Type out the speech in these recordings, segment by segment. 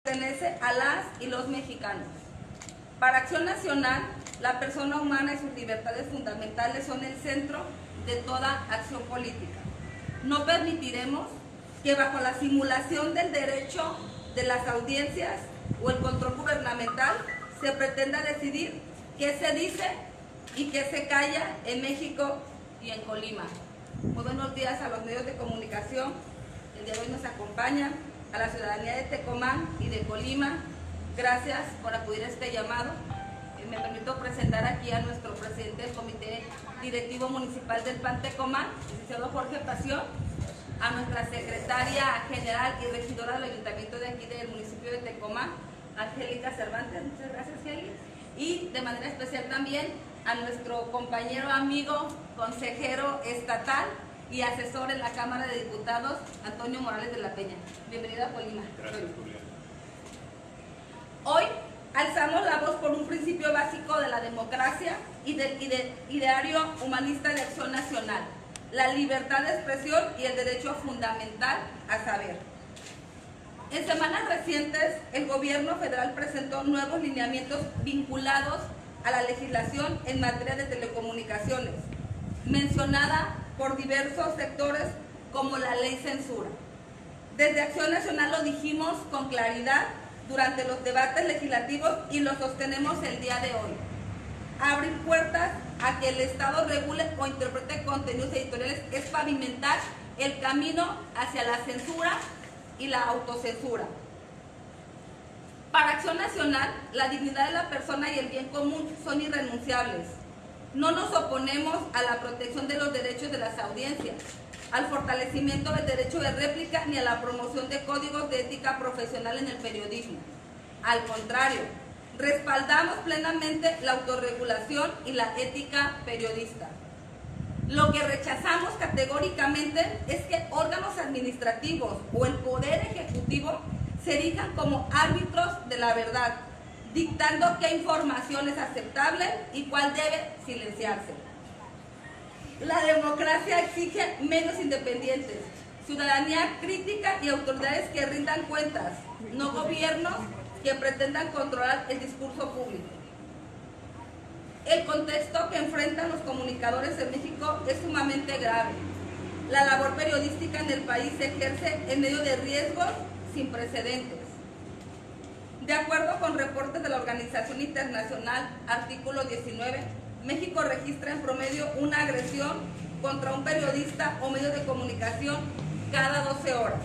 pertenece a las y los mexicanos. Para Acción Nacional, la persona humana y sus libertades fundamentales son el centro de toda acción política. No permitiremos que bajo la simulación del derecho de las audiencias o el control gubernamental se pretenda decidir qué se dice y qué se calla en México y en Colima. Muy buenos días a los medios de comunicación. El día de hoy nos acompaña a la ciudadanía de Tecomán y de Colima. Gracias por acudir a este llamado. Me permito presentar aquí a nuestro presidente del Comité Directivo Municipal del PAN Tecomán, licenciado Jorge Pasión, a nuestra secretaria general y regidora del ayuntamiento de aquí del municipio de Tecomán, Angélica Cervantes. Muchas gracias, Angélica. Y de manera especial también a nuestro compañero, amigo, consejero estatal y asesor en la Cámara de Diputados, Antonio Morales de la Peña. Bienvenido a Colima. Gracias, Julián. Hoy alzamos la voz por un principio básico de la democracia y del ideario humanista de Acción Nacional, la libertad de expresión y el derecho fundamental a saber. En semanas recientes, el gobierno federal presentó nuevos lineamientos vinculados a la legislación en materia de telecomunicaciones, mencionada por diversos sectores como la ley censura. Desde Acción Nacional lo dijimos con claridad durante los debates legislativos y lo sostenemos el día de hoy. Abrir puertas a que el Estado regule o interprete contenidos editoriales es pavimentar el camino hacia la censura y la autocensura. Para Acción Nacional, la dignidad de la persona y el bien común son irrenunciables. No nos oponemos a la protección de los derechos de las audiencias, al fortalecimiento del derecho de réplica ni a la promoción de códigos de ética profesional en el periodismo. Al contrario, respaldamos plenamente la autorregulación y la ética periodista. Lo que rechazamos categóricamente es que órganos administrativos o el Poder Ejecutivo se erijan como árbitros de la verdad, dictando qué información es aceptable y cuál debe silenciarse. La democracia exige medios independientes, ciudadanía crítica y autoridades que rindan cuentas, no gobiernos que pretendan controlar el discurso público. El contexto que enfrentan los comunicadores en México es sumamente grave. La labor periodística en el país se ejerce en medio de riesgos sin precedentes. De acuerdo con reportes de la Organización Internacional Artículo 19, México registra en promedio una agresión contra un periodista o medio de comunicación cada 12 horas.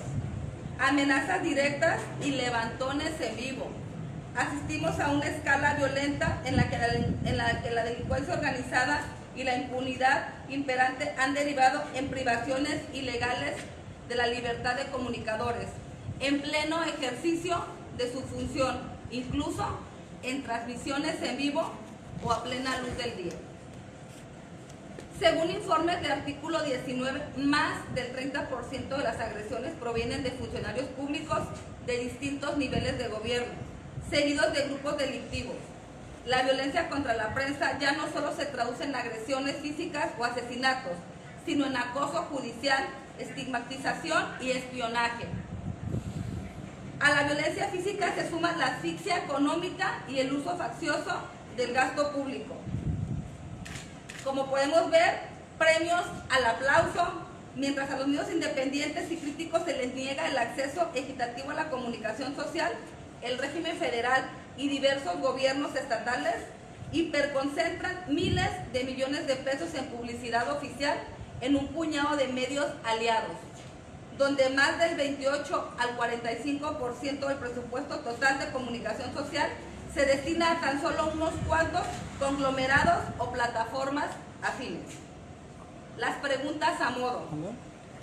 Amenazas directas y levantones en vivo. Asistimos a una escala violenta en la que la delincuencia organizada y la impunidad imperante han derivado en privaciones ilegales de la libertad de comunicadores, en pleno ejercicio de su función, incluso en transmisiones en vivo o a plena luz del día. Según informes del artículo 19, más del 30% de las agresiones provienen de funcionarios públicos de distintos niveles de gobierno, seguidos de grupos delictivos. La violencia contra la prensa ya no solo se traduce en agresiones físicas o asesinatos, sino en acoso judicial, estigmatización y espionaje. A la violencia física se suma la asfixia económica y el uso faccioso del gasto público. Como podemos ver, premios al aplauso, mientras a los medios independientes y críticos se les niega el acceso equitativo a la comunicación social, el régimen federal y diversos gobiernos estatales hiperconcentran miles de millones de pesos en publicidad oficial en un puñado de medios aliados, donde más del 28 al 45% del presupuesto total de comunicación social se destina a tan solo unos cuantos conglomerados o plataformas afines. Las preguntas a modo.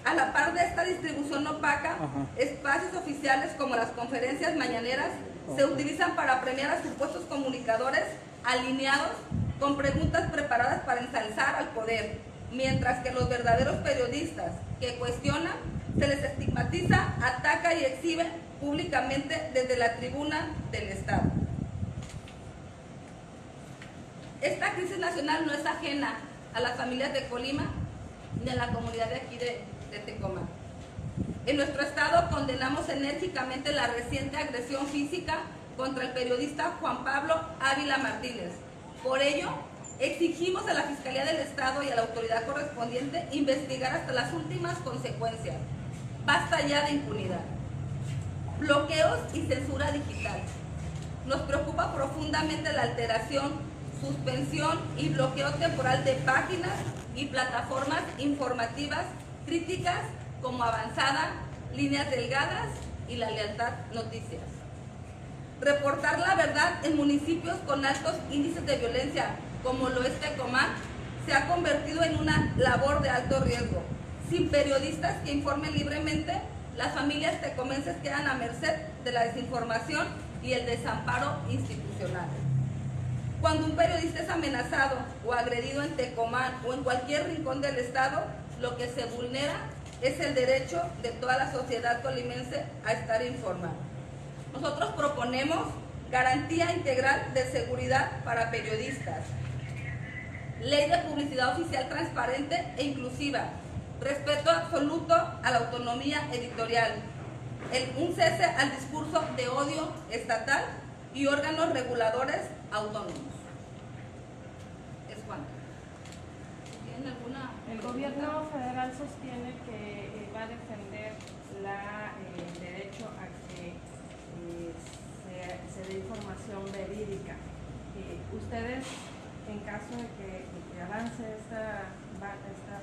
A la par de esta distribución opaca, espacios oficiales como las conferencias mañaneras se utilizan para premiar a supuestos comunicadores alineados con preguntas preparadas para ensalzar al poder, mientras que los verdaderos periodistas que cuestionan se les estigmatiza, ataca y exhibe públicamente desde la tribuna del Estado. Esta crisis nacional no es ajena a las familias de Colima ni a la comunidad de aquí de Tecomán. En nuestro estado condenamos enérgicamente la reciente agresión física contra el periodista Juan Pablo Ávila Martínez. Por ello, exigimos a la Fiscalía del Estado y a la autoridad correspondiente investigar hasta las últimas consecuencias. Basta ya de impunidad. Bloqueos y censura digital. Nos preocupa profundamente la alteración, suspensión y bloqueo temporal de páginas y plataformas informativas críticas como Avanzada, Líneas Delgadas y La Lealtad Noticias. Reportar la verdad en municipios con altos índices de violencia, como lo es Tecomán, se ha convertido en una labor de alto riesgo. Sin periodistas que informen libremente, las familias tecomenses quedan a merced de la desinformación y el desamparo institucional. Cuando un periodista es amenazado o agredido en Tecomán o en cualquier rincón del estado, lo que se vulnera es el derecho de toda la sociedad colimense a estar informada. Nosotros proponemos garantía integral de seguridad para periodistas, ley de publicidad oficial transparente e inclusiva, respeto absoluto a la autonomía editorial, un cese al discurso de odio estatal y órganos reguladores autónomos. Es cuanto. ¿Tienen alguna? El gobierno federal sostiene que va a defender el derecho a que se dé información verídica. Ustedes, en caso de que avance esta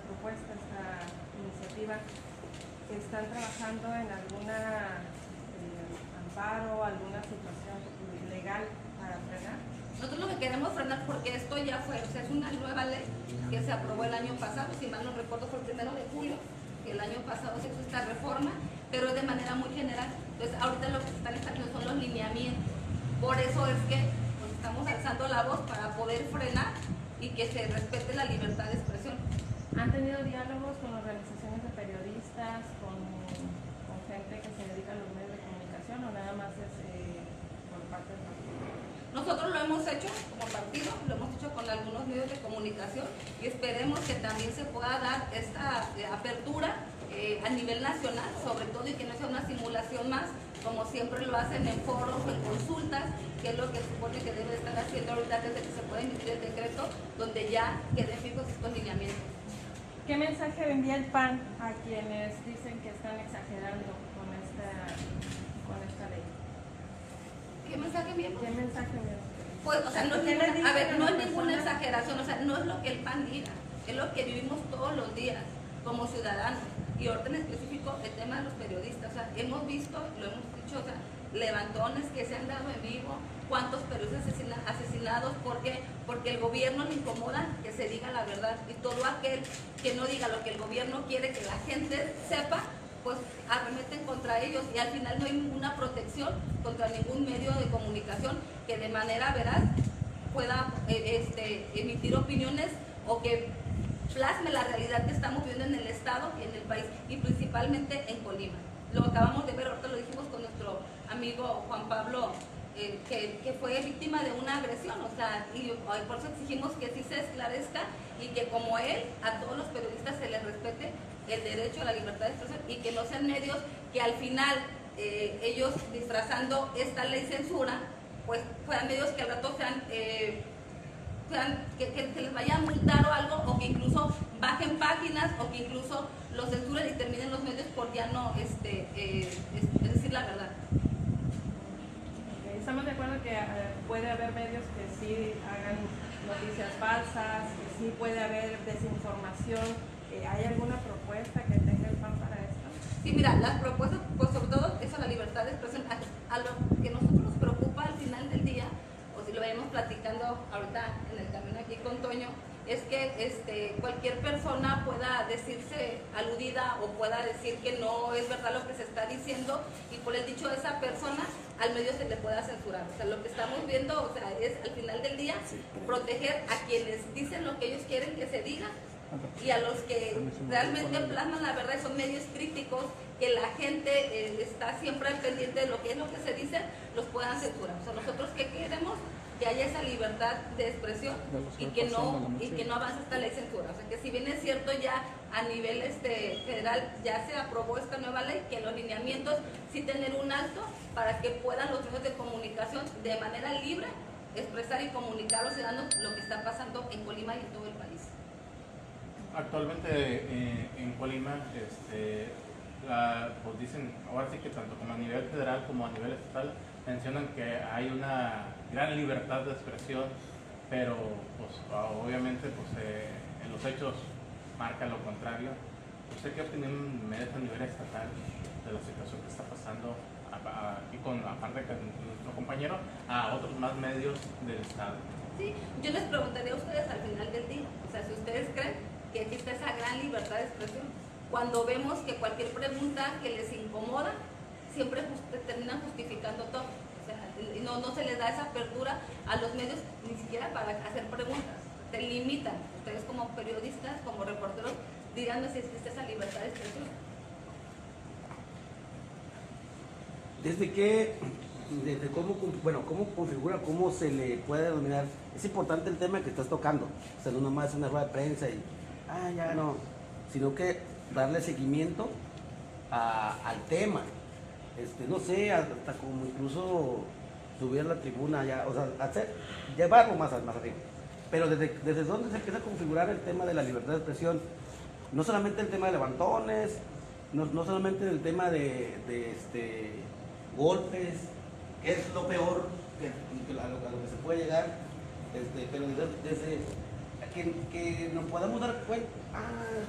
propuesta, esta iniciativa, ¿están trabajando en alguna amparo, alguna situación legal para frenar? Nosotros lo que queremos frenar, porque esto ya fue, o sea, es una nueva ley que se aprobó el año pasado, si mal no recuerdo fue el 1 de julio, que el año pasado se hizo esta reforma, pero es de manera muy general. Entonces ahorita lo que se están estableciendo son los lineamientos. Por eso es que pues, estamos alzando la voz para poder frenar y que se respete la libertad de expresión. ¿Han tenido diálogos con organizaciones de periodistas, con gente que se dedica a los medios de comunicación o nada más es por parte del partido? Nosotros lo hemos hecho como partido, lo hemos hecho con algunos medios de comunicación y esperemos que también se pueda dar esta apertura a nivel nacional, sobre todo, y que no sea una simulación más, como siempre lo hacen en foros o en consultas, que es lo que supone que debe estar haciendo ahorita desde que se puede emitir el decreto, donde ya queden fijos estos lineamientos. ¿Qué mensaje envía el PAN a quienes dicen que están exagerando con esta ley? ¿Qué mensaje enviamos? ¿Qué mensaje envía? Pues, o sea, no es ninguna, a ver, no es ninguna exageración, o sea, no es lo que el PAN diga, es lo que vivimos todos los días como ciudadanos. Y ahorita en específico el tema de los periodistas, o sea, hemos visto, lo hemos dicho, o sea, levantones que se han dado en vivo, cuántos periodistas asesinados, ¿por qué? Porque el gobierno le incomoda que se diga la verdad, y todo aquel que no diga lo que el gobierno quiere que la gente sepa, pues arremeten contra ellos, y al final no hay ninguna protección contra ningún medio de comunicación que de manera veraz pueda emitir opiniones o que plasme la realidad que estamos viviendo en el estado y en el país, y principalmente en Colima. Lo acabamos de ver, ahorita lo dijimos con nuestro amigo Juan Pablo, que fue víctima de una agresión, o sea, y por eso exigimos que sí se esclarezca y que como él, a todos los periodistas se les respete el derecho a la libertad de expresión, y que no sean medios que al final ellos disfrazando esta ley censura, pues fueran medios que al rato sean que les vaya a multar o algo, o que incluso bajen páginas, o que incluso los censuren y terminen los medios por ya no decir la verdad. Estamos de acuerdo que puede haber medios que sí hagan noticias falsas, que sí puede haber desinformación. ¿Hay alguna propuesta que tenga el PAN para esto? Sí, mira, las propuestas, pues sobre todo eso, la libertad de expresión, a lo que nosotros nos preocupa al final del día, o si lo venimos platicando ahorita en el camino aquí con Toño, es que cualquier persona pueda decirse aludida o pueda decir que no es verdad lo que se está diciendo, y por el dicho de esa persona al medio se le pueda censurar. O sea, lo que estamos viendo, o sea, es al final del día proteger a quienes dicen lo que ellos quieren que se diga, y a los que realmente plasman la verdad, son medios críticos que la gente está siempre pendiente de lo que se dice, los puedan censurar. O sea, nosotros ¿qué queremos? Que haya esa libertad de expresión y que no avance esta ley censura. O sea, que si bien es cierto ya a nivel federal ya se aprobó esta nueva ley, que los lineamientos sí tener un alto para que puedan los medios de comunicación de manera libre expresar y comunicar a los ciudadanos lo que está pasando en Colima y en todo el país. Actualmente en Colima, pues dicen, ahora sí que tanto como a nivel federal como a nivel estatal, mencionan que hay una gran libertad de expresión, pero pues obviamente pues, en los hechos marca lo contrario. ¿Usted qué opinión merece a nivel estatal de la situación que está pasando aquí aparte de nuestro compañero, a otros más medios del Estado? Sí, yo les preguntaría a ustedes al final del día, o sea, si ustedes creen que existe esa gran libertad de expresión, cuando vemos que cualquier pregunta que les incomoda, siempre terminan justificando todo. O sea, no se les da esa apertura a los medios ni siquiera para hacer preguntas. Te limitan. Ustedes como periodistas, como reporteros, dirán si existe esa libertad de expresión. Desde cómo configura, cómo se le puede denominar. Es importante el tema que estás tocando. O sea, no nomás una rueda de prensa y, ya no, sino que darle seguimiento al tema. No sé, hasta como incluso subir a la tribuna, o sea, llevarlo más arriba. Pero desde dónde se empieza a configurar el tema de la libertad de expresión, no solamente el tema de levantones, no solamente el tema de golpes, que es lo peor a lo que se puede llegar, pero desde que nos podamos dar cuenta,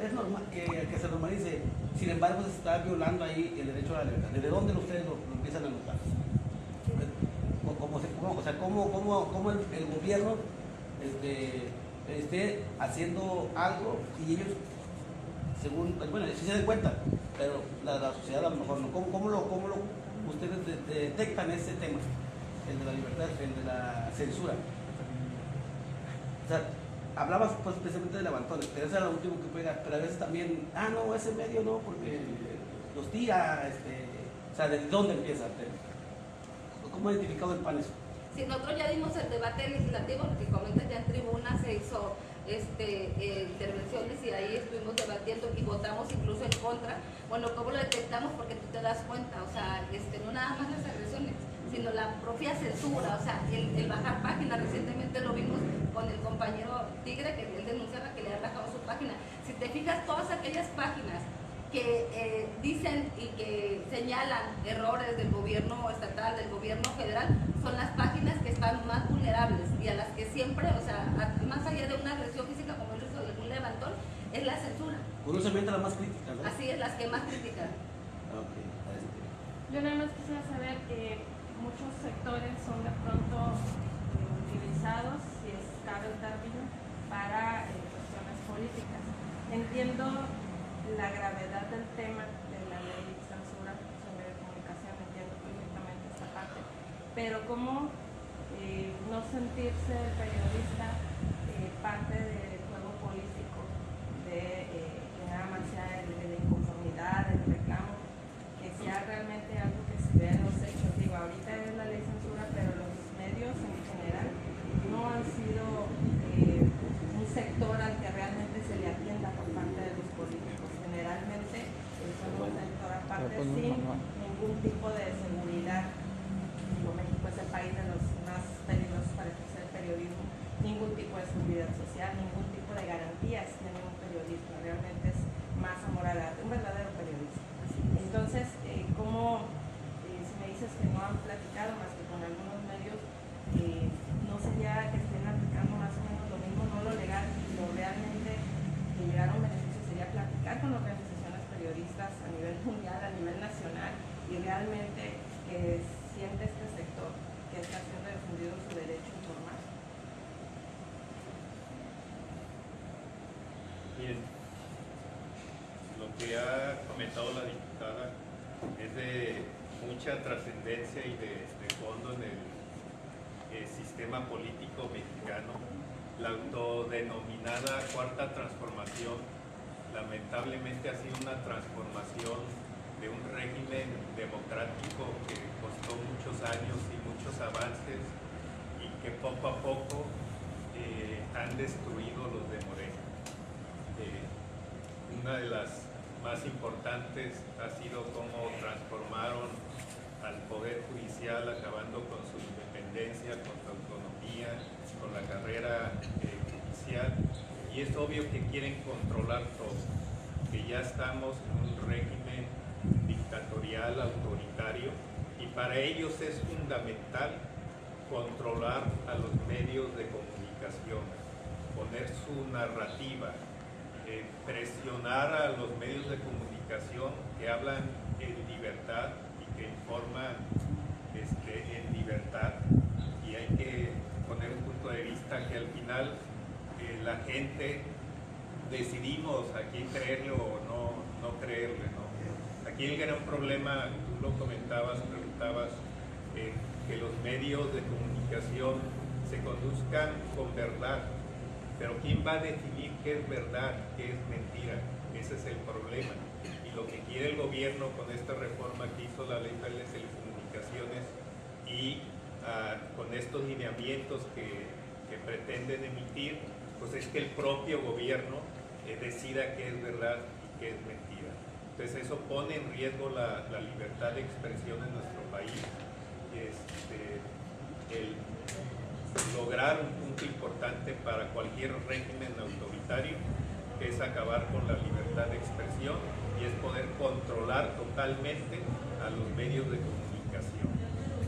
es normal que se normalice. Sin embargo, se está violando ahí el derecho a la libertad. ¿Desde dónde ustedes lo empiezan a notar? ¿Cómo el gobierno esté haciendo algo y ellos, según, bueno, sí se den cuenta, pero la sociedad a lo mejor no? ¿Cómo ustedes detectan ese tema, el de la libertad, el de la censura? O sea, hablabas pues especialmente de levantones, pero eso era lo último que puede dar, pero a veces también, no, ese medio no, porque los tira, o sea, ¿de dónde empieza el tema? ¿Cómo ha identificado el PAN eso? Sí, nosotros ya dimos el debate legislativo, lo que comentas ya en tribuna, se hizo intervenciones y ahí estuvimos debatiendo y votamos incluso en contra. Bueno, ¿cómo lo detectamos? Porque tú te das cuenta, o sea, no nada más las agresiones, sino la propia censura, o sea, el bajar páginas. Recientemente lo vimos con el compañero Tigre, que él denunciaba que le ha bajado su página. Si te fijas, todas aquellas páginas que dicen y que señalan errores del gobierno estatal, del gobierno federal, son las páginas que están más vulnerables y a las que siempre, o sea, más allá de una agresión física como el uso de un levantón, es la censura. Curiosamente la más crítica, ¿no? Así es, las que más critican. Okay. Yo nada más quisiera saber que muchos sectores son de pronto utilizados, si es cabe el término, para cuestiones políticas. Entiendo la gravedad del tema de la ley de censura sobre comunicación, entiendo perfectamente esta parte, pero ¿cómo no sentirse el periodista parte del juego político que nada más sea el de inconformidad, el reclamo, que sea realmente algo que se vea en los hechos? Digo, ahorita es la ley de censura, pero los medios en general no han sido un sector al que realmente se le atienda por parte de los políticos. Generalmente son un sector aparte sin ningún tipo de seguridad. Digo, México es el país de los más peligrosos para ejercer periodismo, ningún tipo de seguridad social, ningún tipo de garantías tiene un periodista, realmente es más amor al arte, un verdadero periodista. Entonces, ¿cómo, si me dices que no han platicado más que con algunos medios, no sería que estén aplicando más o menos lo mismo, no lo legal, lo realmente que llegar a un beneficio sería platicar con organizaciones periodistas a nivel mundial, a nivel nacional, y realmente que siente este sector que está siendo defendido su derecho a informar? Bien, lo que ha comentado la diputada es de mucha trascendencia y de fondo en el sistema político mexicano. La autodenominada cuarta transformación lamentablemente ha sido una transformación un régimen democrático que costó muchos años y muchos avances y que poco a poco han destruido los de Morena. Una de las más importantes ha sido cómo transformaron al Poder Judicial, acabando con su independencia, con su autonomía, con la carrera judicial, y es obvio que quieren controlar todo, que ya estamos en un régimen dictatorial, autoritario, y para ellos es fundamental controlar a los medios de comunicación, poner su narrativa, presionar a los medios de comunicación que hablan en libertad y que informan en libertad, y hay que poner un punto de vista que al final la gente decidimos a quién creerle o no creerle, ¿no? Aquí el gran problema, tú lo comentabas, preguntabas, que los medios de comunicación se conduzcan con verdad, pero ¿quién va a definir qué es verdad, qué es mentira? Ese es el problema. Y lo que quiere el gobierno con esta reforma que hizo la Ley Federal de Telecomunicaciones y con estos lineamientos que pretenden emitir, pues es que el propio gobierno decida qué es verdad y qué es mentira. Entonces eso pone en riesgo la libertad de expresión en nuestro país. El lograr un punto importante para cualquier régimen autoritario, que es acabar con la libertad de expresión, y es poder controlar totalmente a los medios de comunicación.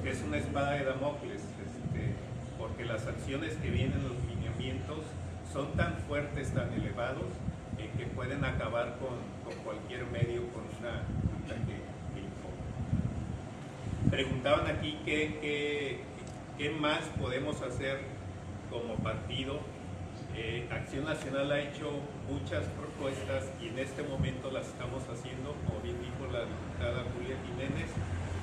Es una espada de Damocles, porque las sanciones que vienen en los lineamientos son tan fuertes, tan elevados, que pueden acabar con cualquier medio, con una multa que imponga. Preguntaban aquí qué más podemos hacer como partido. Acción Nacional ha hecho muchas propuestas y en este momento las estamos haciendo, como bien dijo la diputada Julia Jiménez,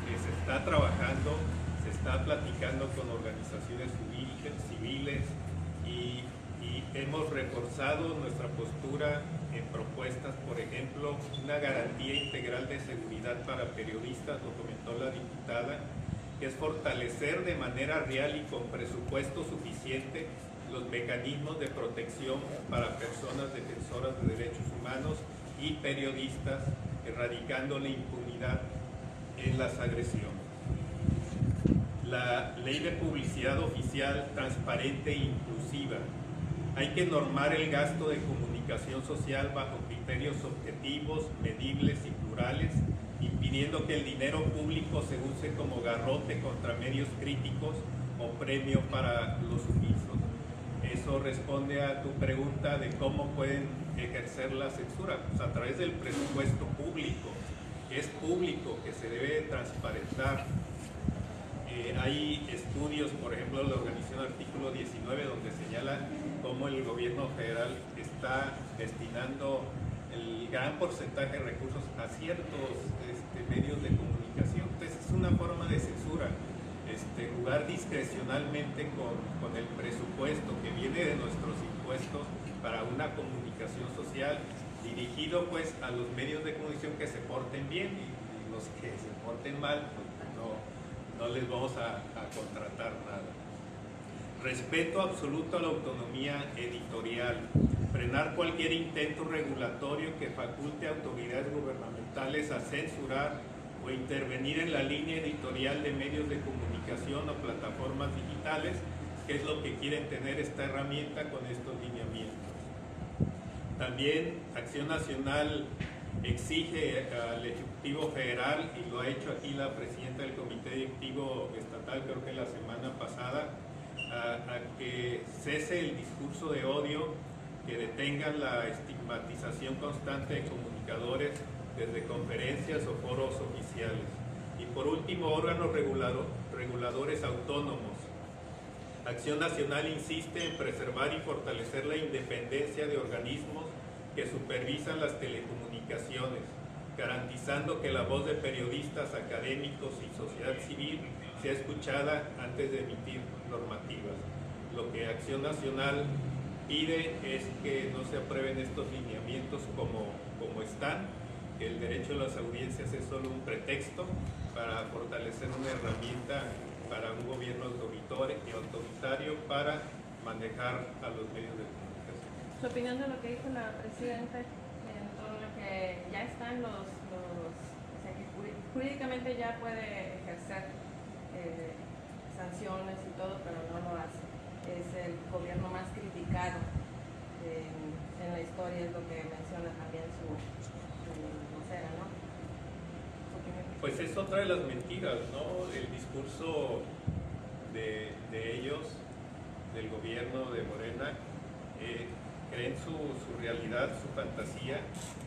se está trabajando, se está platicando con organizaciones civiles y hemos reforzado nuestra postura en propuestas, por ejemplo, una garantía integral de seguridad para periodistas, lo comentó la diputada, que es fortalecer de manera real y con presupuesto suficiente los mecanismos de protección para personas defensoras de derechos humanos y periodistas, erradicando la impunidad en las agresiones. La ley de publicidad oficial, transparente e inclusiva. Hay que normar el gasto de comunicación social bajo criterios objetivos, medibles y plurales, impidiendo que el dinero público se use como garrote contra medios críticos o premio para los sumisos. Eso responde a tu pregunta de cómo pueden ejercer la censura, pues a través del presupuesto público. Es público, que se debe transparentar. Hay estudios, por ejemplo, la organización Artículo 19, donde señala cómo el gobierno federal está destinando el gran porcentaje de recursos a ciertos medios de comunicación. Entonces es una forma de censura, jugar discrecionalmente con el presupuesto que viene de nuestros impuestos para una comunicación social, dirigido pues a los medios de comunicación que se porten bien, y los que se porten mal pues no les vamos a contratar nada. Respeto absoluto a la autonomía editorial, frenar cualquier intento regulatorio que faculte a autoridades gubernamentales a censurar o intervenir en la línea editorial de medios de comunicación o plataformas digitales, que es lo que quieren tener esta herramienta con estos lineamientos. También Acción Nacional exige al Ejecutivo Federal, y lo ha hecho aquí la presidenta del Comité Directivo Estatal, creo que la semana pasada, a que cese el discurso de odio, que detengan la estigmatización constante de comunicadores desde conferencias o foros oficiales. Y por último, órganos reguladores autónomos. Acción Nacional insiste en preservar y fortalecer la independencia de organismos que supervisan las telecomunicaciones, garantizando que la voz de periodistas, académicos y sociedad civil sea escuchada antes de emitir normativas. Lo que Acción Nacional pide es que no se aprueben estos lineamientos como están, que el derecho a las audiencias es solo un pretexto para fortalecer una herramienta para un gobierno autoritario para manejar a los medios de comunicación. Su opinión de lo que dijo la presidenta en torno a que ya están o sea, que jurídicamente ya puede ejercer sanciones y todo, pero no lo hace. Es el gobierno más criticado en la historia, es lo que menciona también su vocera, ¿no? Pues es otra de las mentiras, ¿no? El discurso de ellos, del gobierno de Morena, creen su realidad, su fantasía,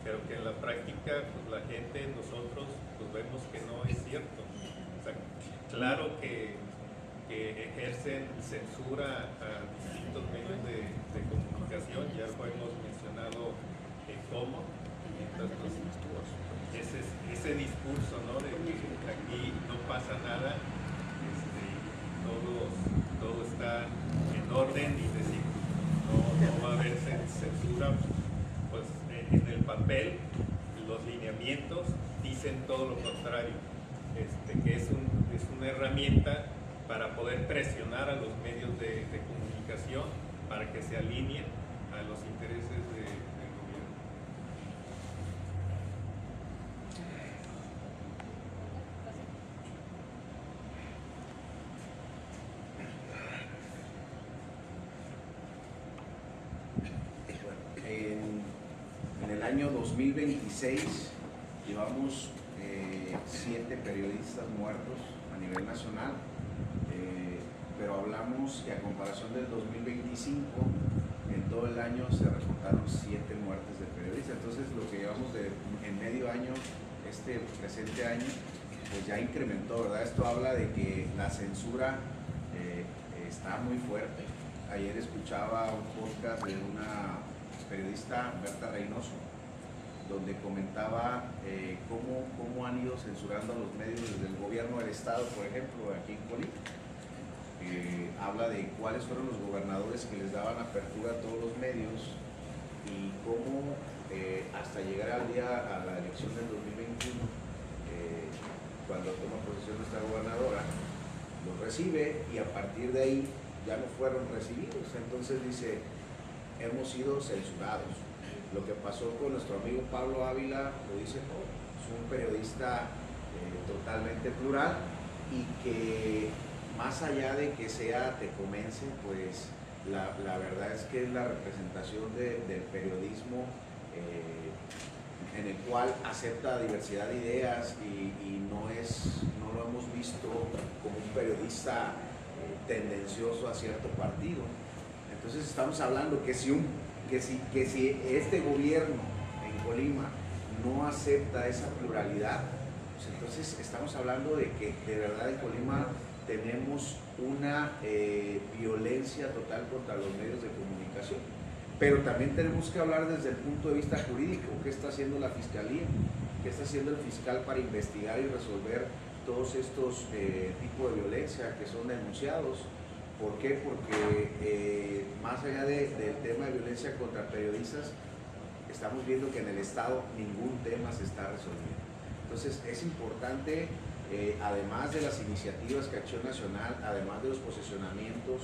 pero que en la práctica pues, la gente, nosotros, pues vemos que no es cierto. O sea, claro que ejercen censura a distintos medios de comunicación, ya lo hemos mencionado cómo. Entonces, ese discurso, ¿no? De que aquí no pasa nada, todo está en orden y decir no va a haber censura, pues en el papel los lineamientos dicen todo lo contrario, que es una herramienta para poder presionar a los medios de comunicación para que se alineen a los intereses del gobierno. En el año 2026 llevamos 7 periodistas muertos a nivel nacional, pero hablamos que a comparación del 2025, en todo el año se reportaron 7 muertes de periodistas. Entonces lo que llevamos en medio año, este presente año, pues ya incrementó, ¿verdad? Esto habla de que la censura está muy fuerte. Ayer escuchaba un podcast de una periodista, Berta Reynoso, donde comentaba cómo han ido censurando a los medios desde el gobierno del estado, por ejemplo, aquí en Colima. Habla de cuáles fueron los gobernadores que les daban apertura a todos los medios y cómo hasta llegar a la elección del 2021, cuando toma posesión nuestra gobernadora, los recibe y a partir de ahí ya no fueron recibidos. Entonces dice, hemos sido censurados. Lo que pasó con nuestro amigo Pablo Ávila lo dice todo. Es un periodista totalmente plural y que más allá de que sea tecomense, pues la verdad es que es la representación del periodismo en el cual acepta diversidad de ideas y no lo hemos visto como un periodista tendencioso a cierto partido. Entonces estamos hablando que si este gobierno en Colima no acepta esa pluralidad, pues entonces estamos hablando de que de verdad en Colima tenemos una violencia total contra los medios de comunicación. Pero también tenemos que hablar desde el punto de vista jurídico. ¿Qué está haciendo la Fiscalía? ¿Qué está haciendo el fiscal para investigar y resolver todos estos tipos de violencia que son denunciados? ¿Por qué? Porque más allá del tema de violencia contra periodistas, estamos viendo que en el Estado ningún tema se está resolviendo. Entonces es importante, además de las iniciativas que Acción Nacional, además de los posicionamientos,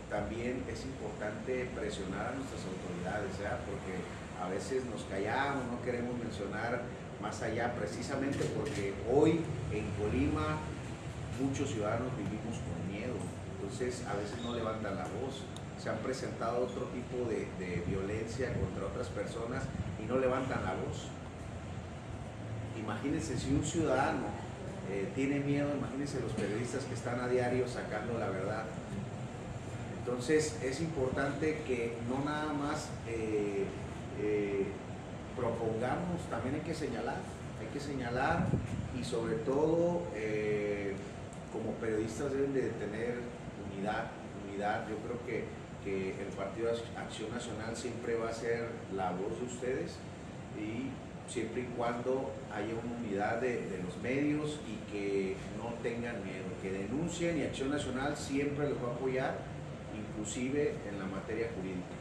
también es importante presionar a nuestras autoridades, ¿ya? Porque a veces nos callamos, no queremos mencionar más allá, precisamente porque hoy en Colima muchos ciudadanos vivimos con miedo, entonces a veces no levantan la voz. Se han presentado otro tipo de violencia contra otras personas y no levantan la voz. Imagínense si un ciudadano tiene miedo, imagínense los periodistas que están a diario sacando la verdad. Entonces es importante que no nada más propongamos, también hay que señalar y sobre todo como periodistas deben de tener unidad. Yo creo que el Partido Acción Nacional siempre va a ser la voz de ustedes y siempre y cuando haya una unidad de los medios y que no tengan miedo, que denuncien, y Acción Nacional siempre los va a apoyar, inclusive en la materia jurídica.